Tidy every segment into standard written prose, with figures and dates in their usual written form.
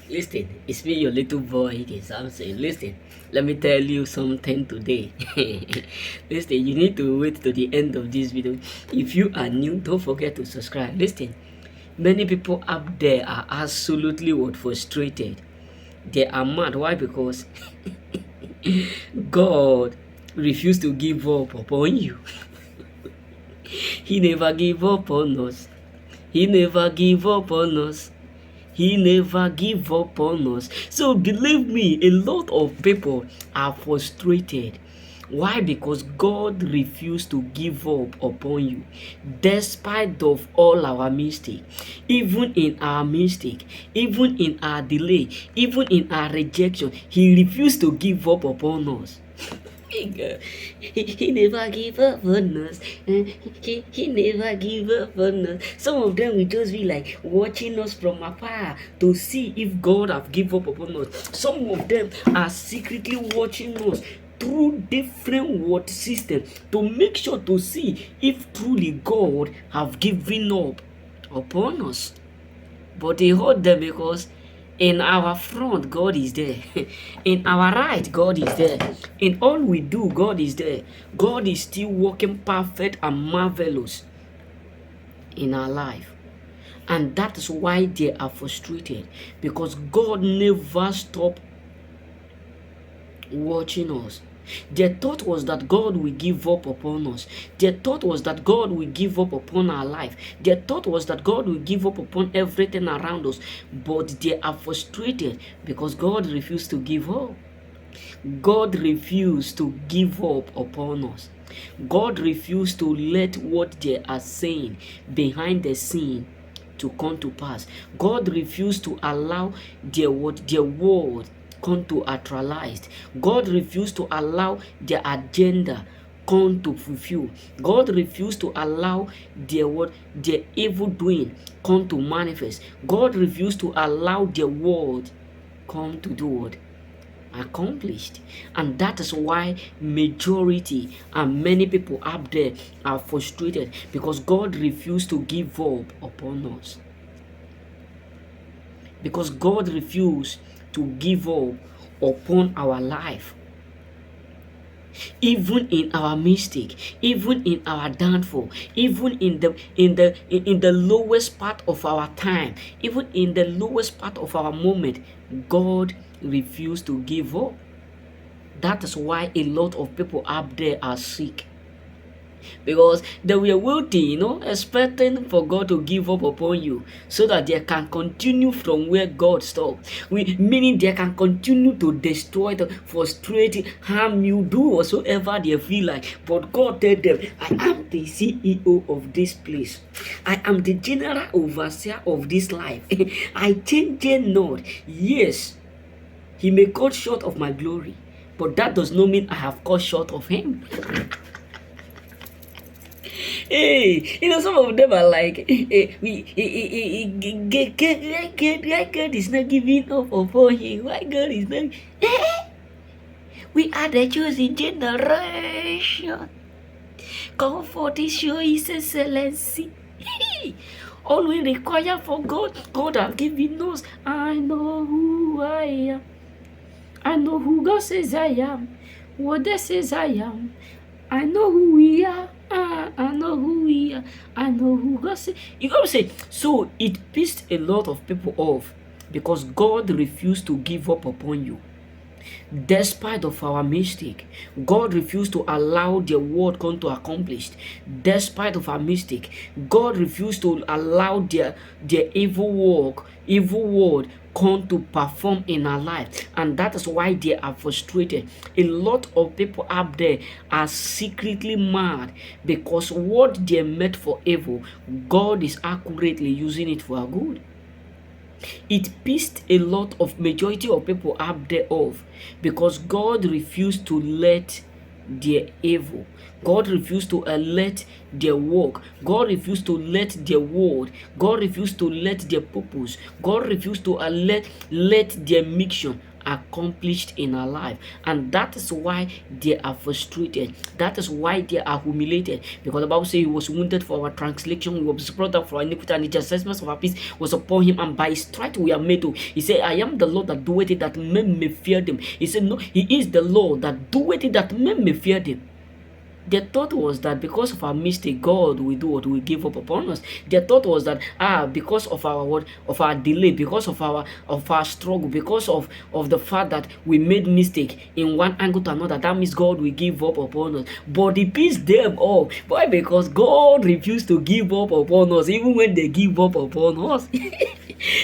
Listen, it's me, your little boy, it is Samson. Listen, let me tell you something today. Listen, you need to wait to the end of this video. If you are new, don't forget to subscribe. Listen, many people up there are absolutely what frustrated. They are mad. Why? Because God refused to give up upon you. He never gave up on us. He never gave up on us. He never give up on us. So believe me, a lot of people are frustrated. Why? Because God refused to give up upon you despite of all our mistake. Even in our mistake, even in our delay, even in our rejection, He refused to give up upon us. He never give up on us. He never give up on us. Some of them will just be like watching us from afar to see if God have give up upon us. Some of them are secretly watching us through different word system to make sure to see if truly God have given up upon us. But they hold them because in our front, God is there. In our right, God is there. In all we do, God is there. God is still working perfect and marvelous in our life. And that is why they are frustrated. Because God never stopped watching us. Their thought was that God will give up upon us. Their thought was that God will give up upon our life. Their thought was that God will give up upon everything around us. But they are frustrated because God refused to give up. God refused to give up upon us. God refused to let what they are saying behind the scene to come to pass. God refused to allow their word come to actualize. God refused to allow their agenda come to fulfill. God refused to allow their evil doing come to manifest. God refused to allow their word come to do what? Accomplished. And that is why majority and many people up there are frustrated because God refused to give up upon us. Because God refused to give up upon our life. Even in our mistake, even in our downfall, even in the lowest part of our time, even in the lowest part of our moment, God refused to give up. That is why a lot of people up there are sick. Because they were waiting, expecting for God to give up upon you so that they can continue from where God stopped. Meaning they can continue to destroy, frustrate, harm you, do whatsoever they feel like. But God told them, I am the CEO of this place. I am the general overseer of this life. I change it not. Yes, he may cut short of my glory, but that does not mean I have cut short of him. Hey, some of them are like, God is not giving up upon you. Why God is not? We are the chosen generation. Come forth to show His excellency. All we require for God, God has given us. I know who I am. I know who God says I am. What they says I am. I know who we are. I know who we are. I know who God says. You gotta say, so it pissed a lot of people off because God refused to give up upon you. Despite of our mistake, God refused to allow their word come to accomplish. Despite of our mistake, God refused to allow their evil work, evil word come to perform in our life. And that is why they are frustrated. A lot of people up there are secretly mad because what they meant for evil, God is accurately using it for our good. It pissed a lot of majority of people up there off because God refused to let their evil, God refused to let their work, God refused to let their word, God refused to let their purpose, God refused to let their mission accomplished in our life, and that is why they are frustrated. That is why they are humiliated, because the Bible says he was wounded for our transgression, he was brought up for our iniquity, and the chastisement of our peace was upon him, and by his stripes we are made whole. He said, I am the Lord that doeth it, that men may fear them. He said, no, he is the Lord that doeth it, that men may fear them. Their thought was that because of our mistake, God will do what? Will give up upon us. Their thought was that because of our what, of our delay, because of our struggle, because of the fact that we made mistake in one angle to another, that means God will give up upon us. But he pissed them off. Why? Because God refused to give up upon us, even when they give up upon us.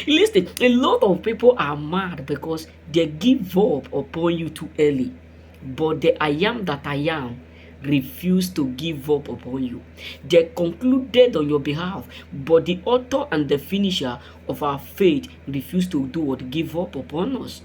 Listen, a lot of people are mad because they give up upon you too early. But the I am that I am refused to give up upon you. They concluded on your behalf, but the author and the finisher of our faith refused to do what? Give up upon us.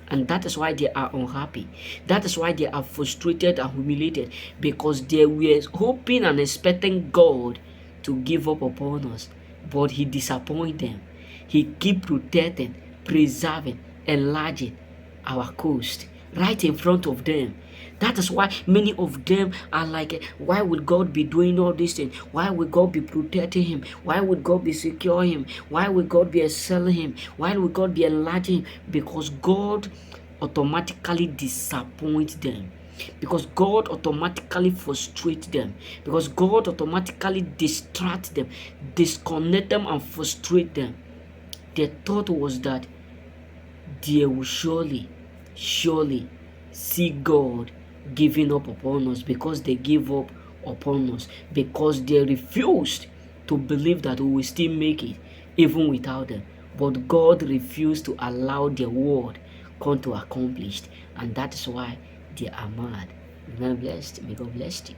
And that is why they are unhappy. That is why they are frustrated and humiliated, because they were hoping and expecting God to give up upon us, but he disappointed them. He keep protecting, preserving, enlarging our coast right in front of them. That is why many of them are like, why would God be doing all these things? Why would God be protecting him? Why would God be securing him? Why would God be excelling him? Why would God be enlarging him? Because God automatically disappoints them. Because God automatically frustrates them. Because God automatically distracts them, disconnect them, and frustrate them. Their thought was that they will surely see God giving up upon us, because they gave up upon us, because they refused to believe that we will still make it even without them. But God refused to allow their word come to accomplish, and that is why they are mad. Remain blessed. May God bless you.